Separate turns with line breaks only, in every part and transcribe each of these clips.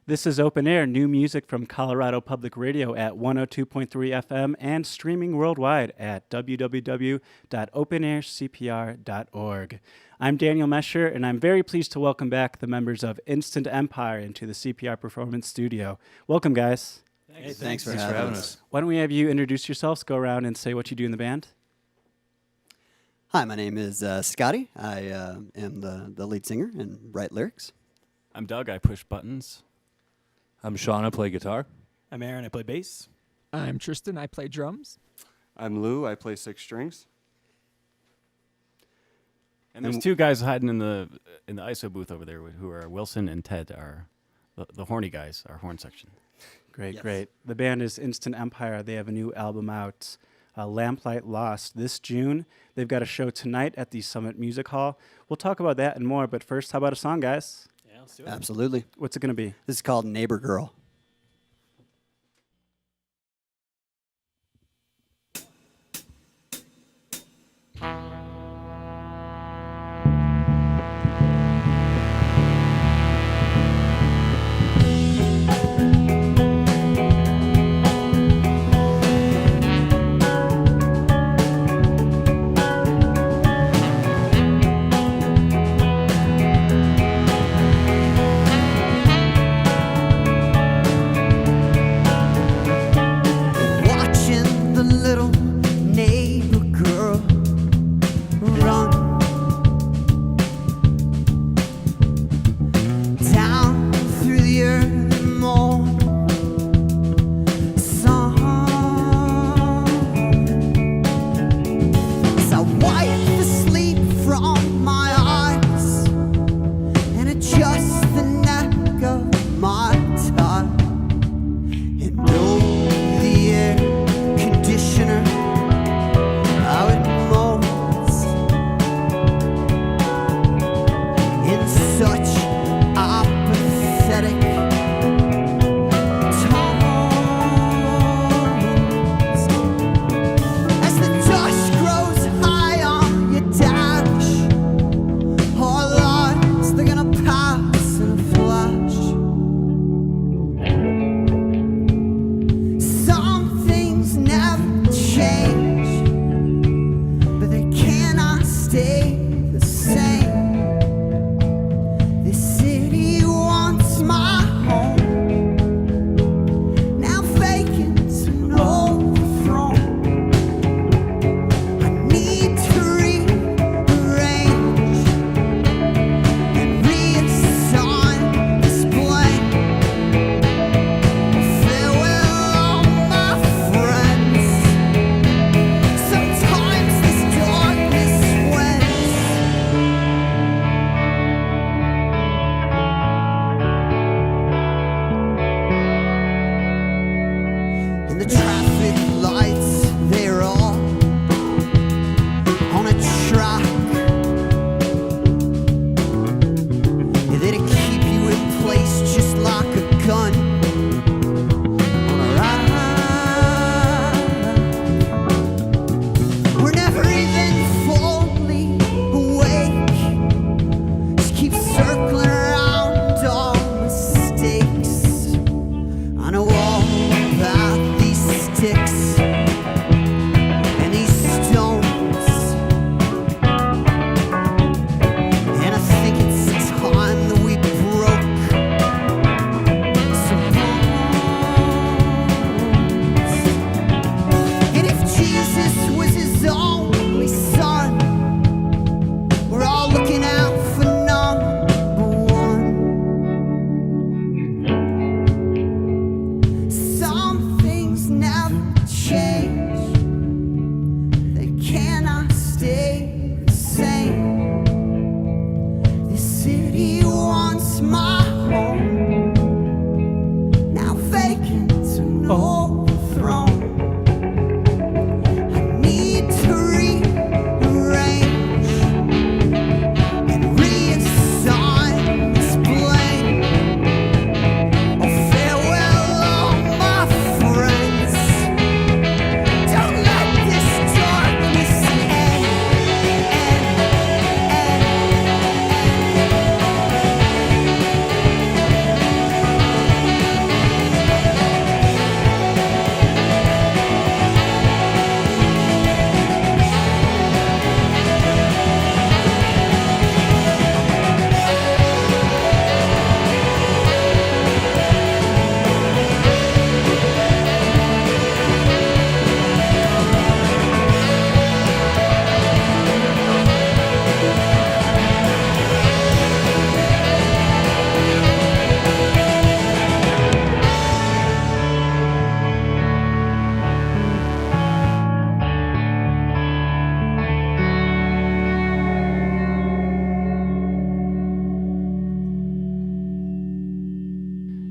This is OpenAir, new music from Colorado Public Radio at 102.3 FM and streaming worldwide at www.openaircpr.org. I'm Daniel Mescher, and I'm very pleased to welcome back the members of Instant Empire into the CPR Performance Studio. Welcome, guys.
Hey, thanks for having us.
Why don't we have you introduce yourselves, go around and say what you do in the band?
Hi, my name is Scotty. I am the lead singer and write lyrics.
I'm Doug. I push buttons.
I'm Sean, I play guitar.
I'm Aaron, I play bass.
I'm Tristan, I play drums.
I'm Lou, I play 6 strings.
And there's two guys hiding in the ISO booth over there who are Wilson and Ted, are the horny guys, our horn section.
Great,
Yes.
great. The band is Instant Empire. They have a new album out, Lamplight Lost, this June. They've got a show tonight at the Summit Music Hall. We'll talk about that and more, but first, how about a song, guys?
Yeah, let's do it.
Absolutely.
What's it going to be?
This is called Neighbor Girl.
Neighbor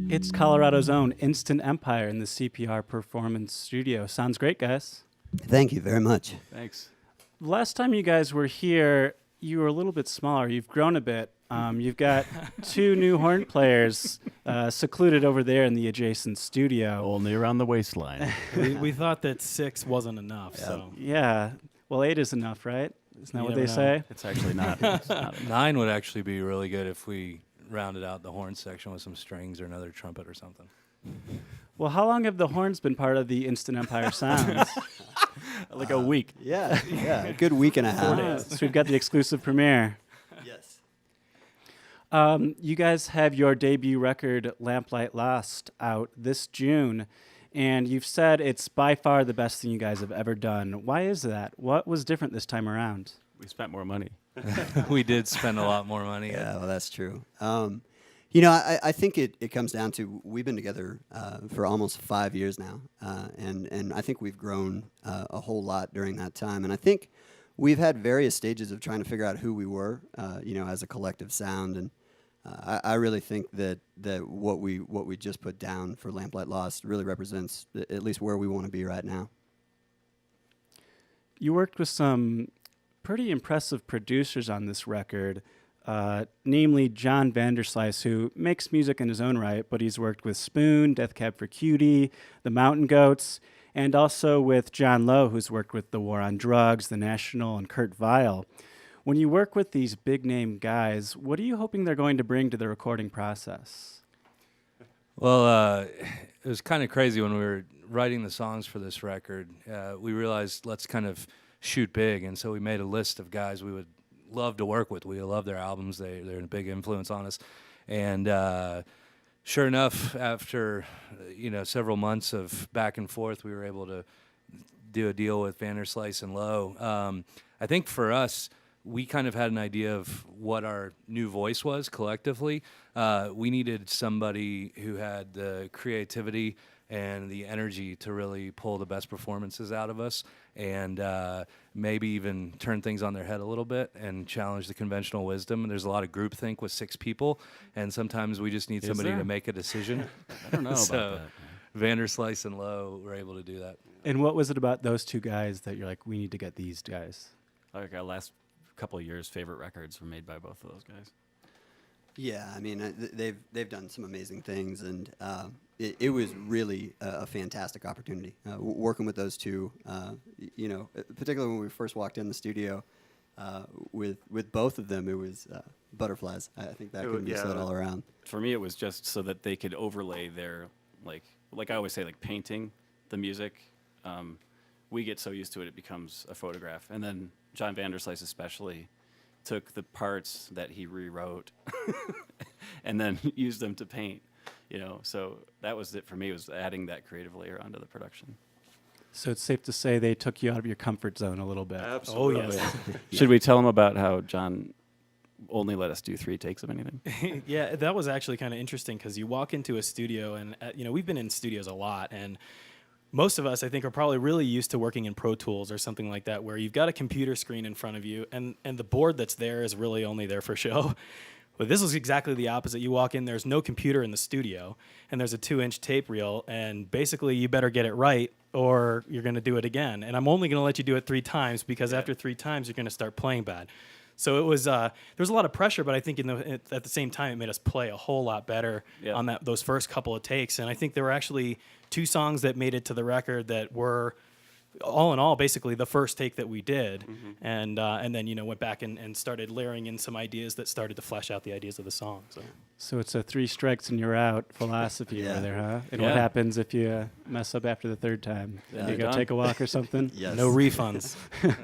It's Colorado's own Instant Empire in the CPR Performance Studio. Sounds great, guys.
Thank you very much.
Thanks.
Last time you guys were here, you were a little bit smaller. You've grown a bit. You've got two new horn players secluded over there in the adjacent studio.
Only around the waistline.
we thought that 6 wasn't enough, so
Yeah. Well, 8 is enough, right? Isn't that
You
what
never
they
know.
say?
It's actually not. It's not
9 would actually be really good if we rounded out the horn section with some strings or another trumpet or something.
Well, how long have the horns been part of the Instant Empire sounds?
like a week.
Yeah, a good week and a half.
So we've got the exclusive premiere.
Yes.
You guys have your debut record, Lamplight Lost, out this June, and you've said it's by far the best thing you guys have ever done. Why is that? What was different this time around?
We spent more money.
We did spend a lot more money.
Yeah, well, that's true. I think it comes down to we've been together for almost 5 years now, and I think we've grown a whole lot during that time. And I think we've had various stages of trying to figure out who we were, as a collective sound. And I really think that what we just put down for Lamplight Lost really represents at least where we want to be right now.
You worked with some pretty impressive producers on this record, namely John Vanderslice, who makes music in his own right, but he's worked with Spoon, Death Cab for Cutie, the Mountain Goats, and also with John Lowe, who's worked with The War on Drugs, The National, and Kurt Weill. When you work with these big-name guys, what are you hoping they're going to bring to the recording process?
Well, it was kind of crazy when we were writing the songs for this record. We realized let's kind of shoot big, and so we made a list of guys we would love to work with. We love their albums. They're a big influence on us. And sure enough, after several months of back and forth, we were able to do a deal with Vanderslice and Lowe. I think for us, we kind of had an idea of what our new voice was collectively. We needed somebody who had the creativity and the energy to really pull the best performances out of us, and maybe even turn things on their head a little bit and challenge the conventional wisdom. And there's a lot of groupthink with 6 people, and sometimes we just need
Is
somebody
there?
to make a decision.
I don't know about
So
that.
Vanderslice and Lowe were able to do that.
And what was it about those two guys that you're like, we need to get these guys?
Like our last couple of years' favorite records were made by both of those guys.
Yeah, I mean, they've done some amazing things, and it was really a fantastic opportunity working with those two. Particularly when we first walked in the studio with both of them, it was butterflies. I think that could be said all around.
For me, it was just so that they could overlay their, like I always say, like painting the music. We get so used to it, it becomes a photograph. And then John Vanderslice especially took the parts that he rewrote and then used them to paint, So that was it for me, was adding that creative layer onto the production.
So it's safe to say they took you out of your comfort zone a little bit.
Absolutely.
Oh, yes.
Should we tell them about how John only let us do 3 takes of anything?
Yeah, that was actually kind of interesting because you walk into a studio and, we've been in studios a lot, and most of us, I think, are probably really used to working in Pro Tools or something like that, where you've got a computer screen in front of you, and the board that's there is really only there for show. But this was exactly the opposite. You walk in, there's no computer in the studio, and there's a 2-inch tape reel, and basically you better get it right or you're going to do it again. And I'm only going to let you do it 3 times because after 3 times, you're going to start playing bad. So it was there was a lot of pressure, but I think at the same time it made us play a whole lot better on those first couple of takes. And I think there were actually 2 songs that made it to the record that were, all in all, basically the first take that we did, and then went back and started layering in some ideas that started to flesh out the ideas of the song.
So it's a 3 strikes and you're out philosophy over there, huh? And what
Yeah.
happens if you mess up after the 3rd time?
Yeah.
You go
Done.
take a walk or something?
Yes.
No refunds.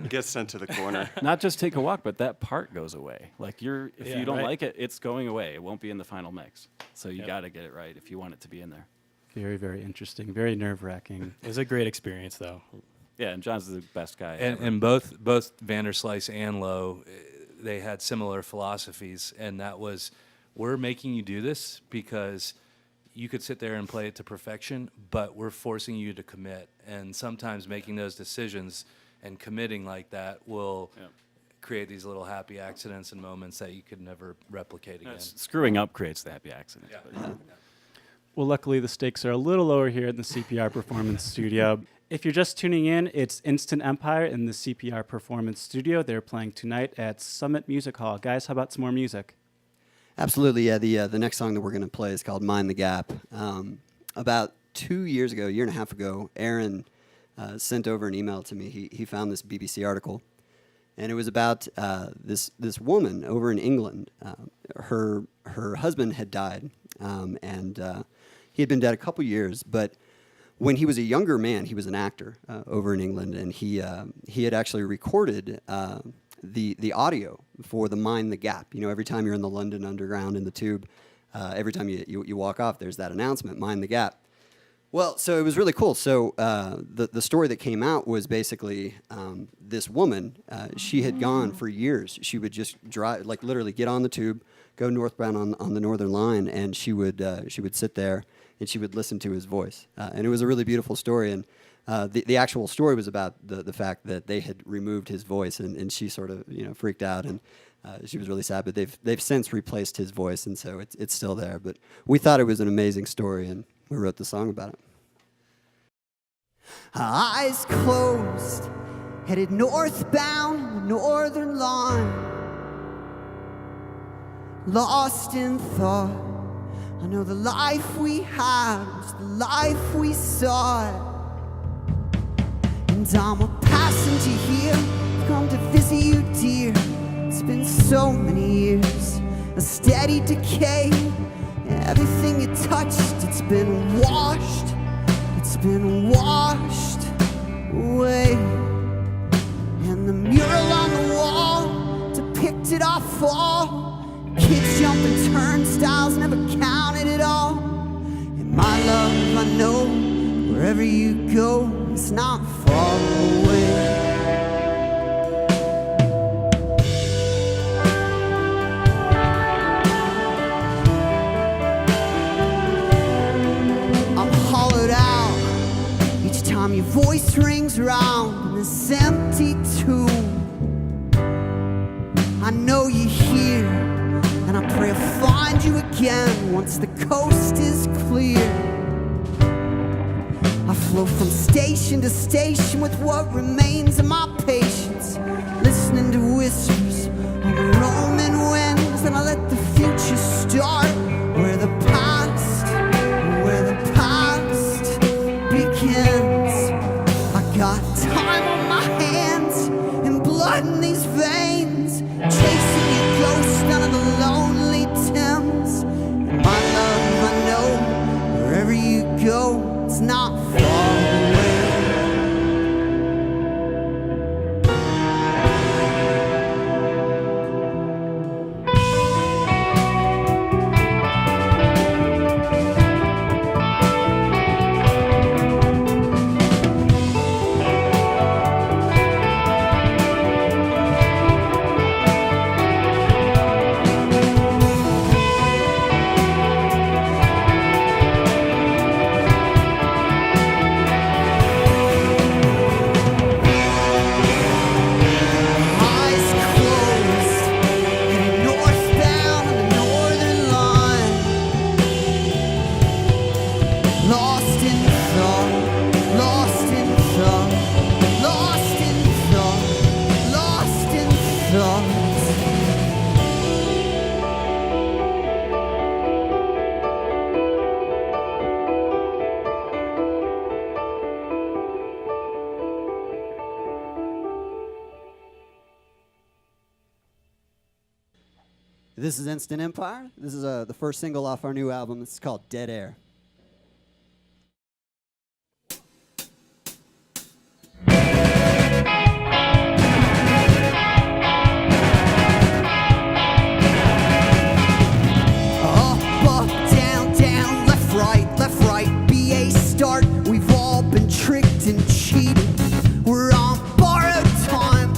Get sent to the corner.
Not just take a walk, but that part goes away. Like if
Yeah,
you don't
right.
like it, it's going away. It won't be in the final mix. So you
Yep.
got to get it right if you want it to be in there.
Very, very interesting. Very nerve-wracking.
It was a great experience, though.
Yeah, and John's the best guy.
And,
ever.
and both Vanderslice and Lowe, they had similar philosophies, and that was, we're making you do this because you could sit there and play it to perfection, but we're forcing you to commit. And sometimes making those decisions and committing like that will create these little happy accidents and moments that you could never replicate again.
Screwing up creates the happy accident.
Yeah.
but-
Well, luckily the stakes are a little lower here in the CPR Performance Studio. If you're just tuning in, it's Instant Empire in the CPR Performance Studio. They're playing tonight at Summit Music Hall. Guys, how about some more music?
Absolutely, yeah. The next song that we're going to play is called Mind the Gap. About 2 years ago, a year and a half ago, Aaron sent over an email to me. He found this BBC article, and it was about this woman over in England. Her husband had died, and he had been dead a couple years, but when he was a younger man, he was an actor over in England, and he had actually recorded the audio for the Mind the Gap. You know, every time you're in the London Underground in the tube, every time you walk off, there's that announcement, Mind the Gap. Well, so it was really cool. So the story that came out was basically this woman, she had gone for years. She would just drive, like literally get on the tube, go northbound on the Northern Line, and she would sit there and she would listen to his voice. And it was a really beautiful story. And the actual story was about the fact that they had removed his voice, and she sort of freaked out, and she was really sad. But they've since replaced his voice, and so it's still there. But we thought it was an amazing story, and we wrote the song about it.
Eyes closed, headed northbound, Northern Line. Lost in thought, I know the life we had was the life we sought. And I'm a passenger here, I've come to visit you, dear. It's been so many years, a steady decay. Everything you touched, it's been washed away. And the mural on the wall depicted our fall. Kids jumping turnstiles, never counted it all. And my love, I know, wherever you go, it's not far away. Your voice rings round in this empty tomb. I know you're here, and I pray I'll find you again once the coast is clear. I flow from station to station with what remains of my patience, listening to whispers on the roaming winds, and I let the future start where the past begins. Got time on my hands and blood in these veins, chasing your ghost down in the lonely Thames. And my love, I know, wherever you go, it's not far away. This is Instant Empire. This is the first single off our new album. It's called Dead Air. Up, down, down, left, right, BA start. We've all been tricked and cheated. We're on borrowed time.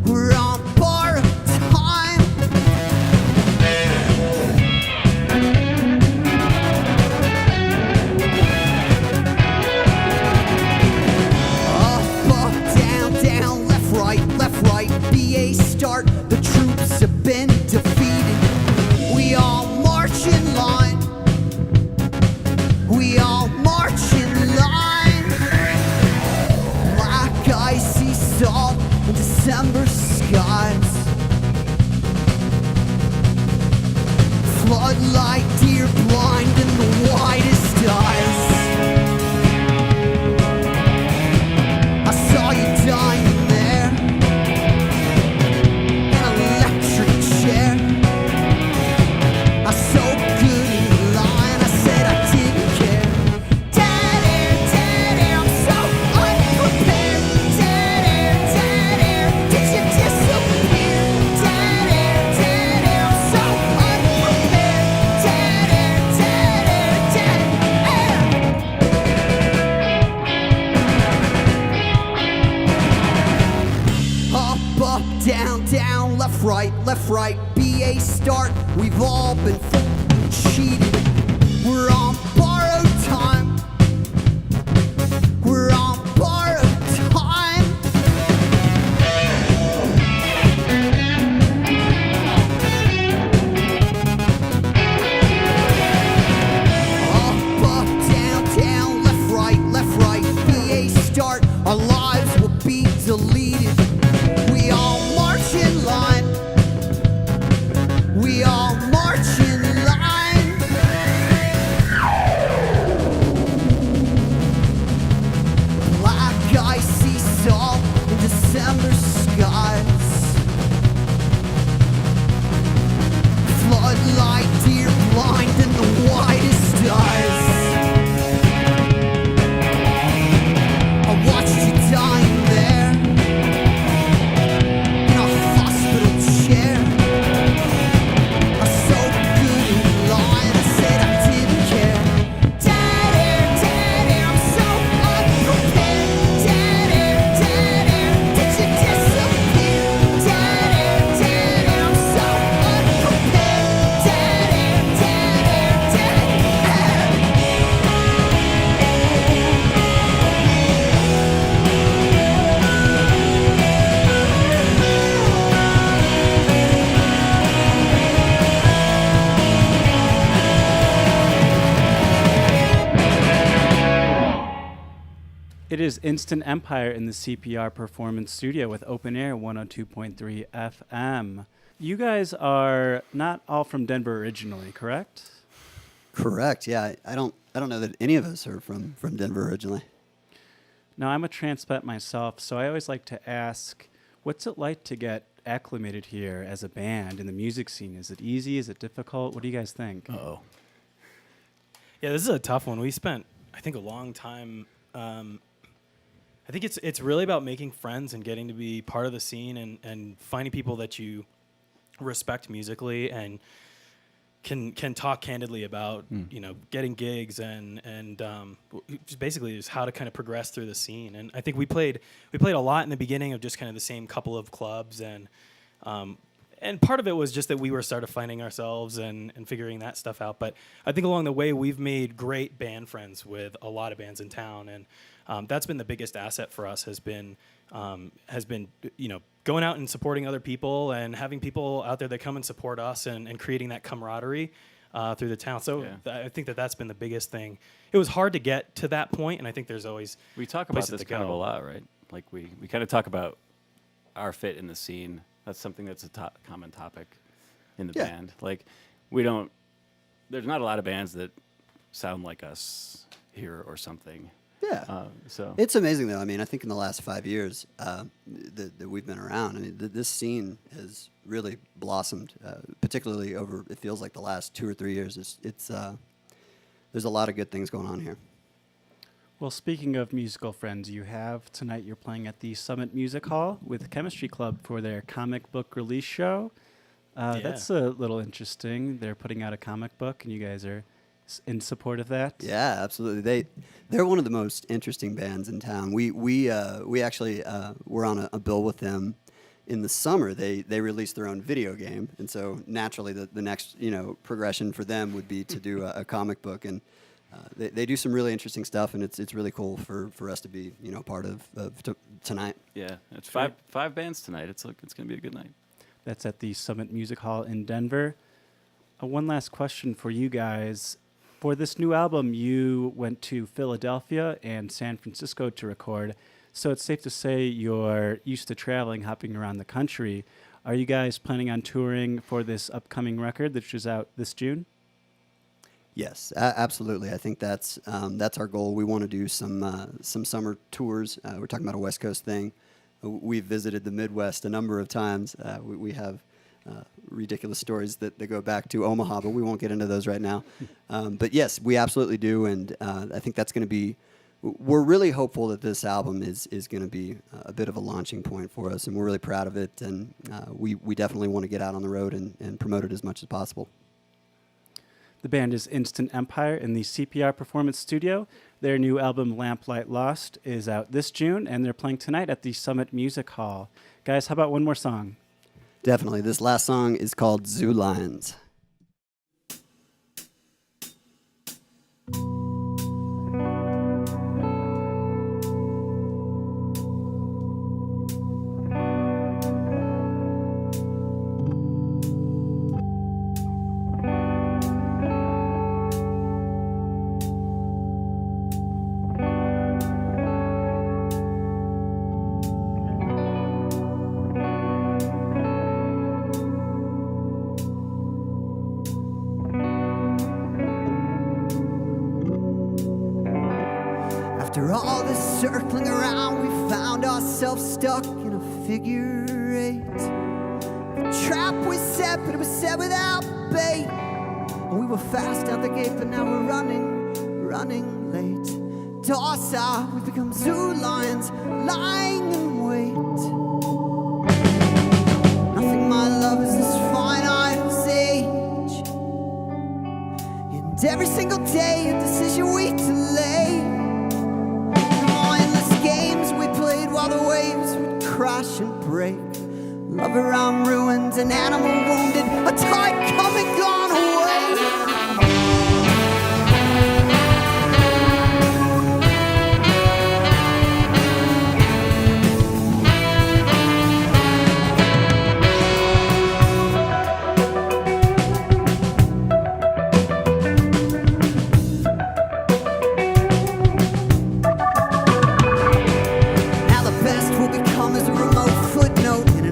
We're on borrowed time. We all march in line, like icy salt in December skies. Floodlight deer blind in the widest eyes. I saw you dying there in an electric chair. I so good in line, I said I didn't care. Dead air, I'm so unprepared. Dead air, did you disappear? Dead air, I'm so unprepared. Dead air, dead air. Up, down, left, right, BA start. We've all been cheated. We're on borrowed time. We're on borrowed time. Up, down, left, right, BA start. Our lives will be deleted. We all march in line. We all march in line. Black icy salt in December skies. Floodlight deer blind in the widest eyes. I watched you dying there in a hospital chair. I so good in line, I said I didn't care. Dead air, I'm so unprepared. Dead air, did you disappear? Dead air, I'm so unprepared. Dead air, dead air.
It is Instant Empire in the CPR Performance Studio with OpenAir 102.3 FM. You guys are not all from Denver originally, correct?
Correct. Yeah, I don't know that any of us are from Denver originally.
Now, I'm a transplant myself, so I always like to ask, what's it like to get acclimated here as a band in the music scene? Is it easy? Is it difficult? What do you guys think?
Uh-oh.
Yeah, this is a tough one. We spent, I think, a long time. I think it's really about making friends and getting to be part of the scene and finding people that you respect musically and can talk candidly about getting gigs and just basically just how to kind of progress through the scene. And I think we played a lot in the beginning of just kind of the same couple of clubs and part of it was just that we were started finding ourselves and figuring that stuff out. But I think along the way we've made great band friends with a lot of bands in town, and that's been the biggest asset for us. Has been going out and supporting other people and having people out there that come and support us and creating that camaraderie through the town. So I think that's been the biggest thing. It was hard to get to that point, and I think there's always
We talk about
places
this
to
kind of
go.
a lot, right? Like we kind of talk about our fit in the scene. That's something that's a common topic in the
Yeah.
band. Like there's not a lot of bands that sound like us here or something.
Yeah.
So
It's amazing, though. I mean, I think in the last 5 years that we've been around, I mean, this scene has really blossomed, particularly over, it feels like the last 2 or 3 years. It's there's a lot of good things going on here.
Well, speaking of musical friends, you have tonight you're playing at the Summit Music Hall with Chemistry Club for their comic book release show. That's a little interesting. They're putting out a comic book, and you guys are in support of that.
Yeah, absolutely. They're one of the most interesting bands in town. We actually were on a bill with them in the summer. They released their own video game, and so naturally the next progression for them would be to do a comic book, and they do some really interesting stuff, and it's really cool for us to be part of tonight.
yeah, it's five bands tonight. It's gonna be a good night.
That's at the Summit Music Hall in Denver. One last question for you guys. For this new album, you went to Philadelphia and San Francisco to record. So it's safe to say you're used to traveling, hopping around the country. Are you guys planning on touring for this upcoming record, which is out this June?
Yes, absolutely. I think that's our goal. We want to do some summer tours. We're talking about a West Coast thing. We've visited the Midwest a number of times. We have ridiculous stories that go back to Omaha, but we won't get into those right now. But yes, we absolutely do, and I think that's going to be. We're really hopeful that this album is going to be a bit of a launching point for us, and we're really proud of it. And we definitely want to get out on the road and promote it as much as possible.
The band is Instant Empire in the CPR Performance Studio. Their new album, Lamplight Lost, is out this June, and they're playing tonight at the Summit Music Hall. Guys, how about one more song?
Definitely. This last song is called Zoo Lions. After all this circling around, we found ourselves stuck in a figure eight. The trap was set, but it was set without bait. And we were fast out the gate, but now we're running late. Docile, we've become zoo lions, lying in wait. Nothing, my love, is this finite age. And every single day, a decision we delay. While the waves would crash and break, love around ruins, an animal wounded, a tide come and gone away.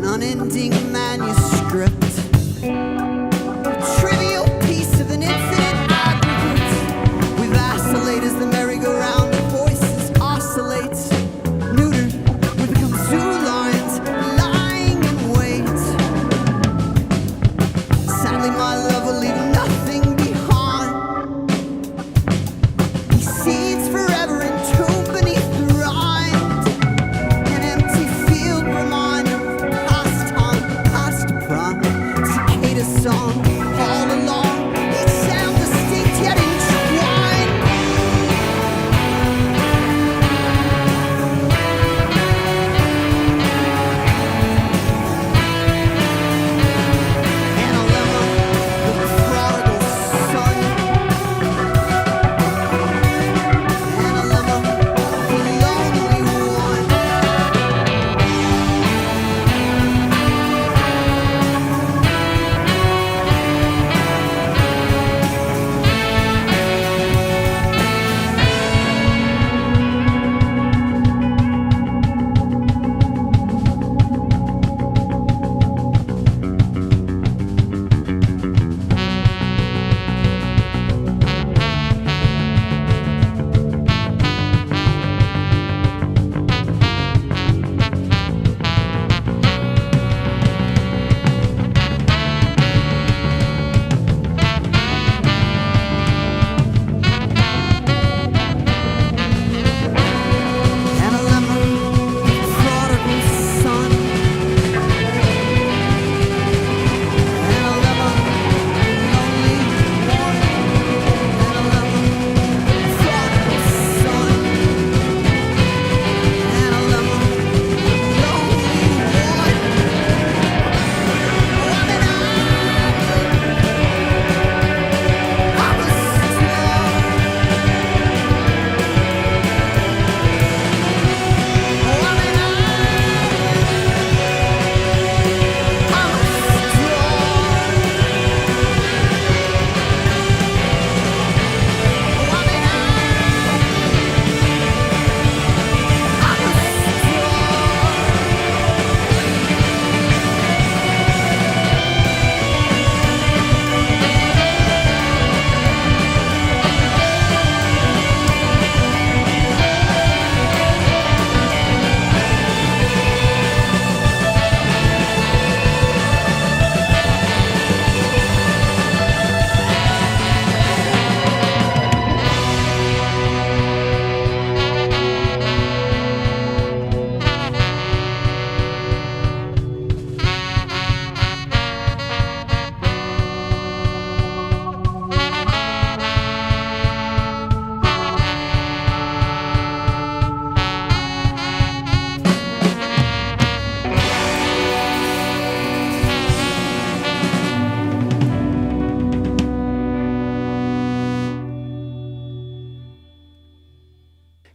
Unending manuscript, trivia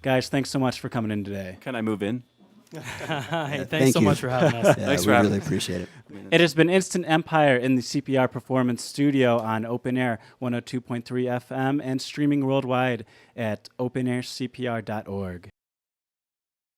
Guys, thanks so much for coming in today.
Can I move in?
Hey,
thank
thanks so
you.
much for having us.
Yeah,
Thanks
we
for having
really
me.
appreciate it.
It has been Instant Empire in the CPR Performance Studio on Open Air 102.3 FM and streaming worldwide at openaircpr.org.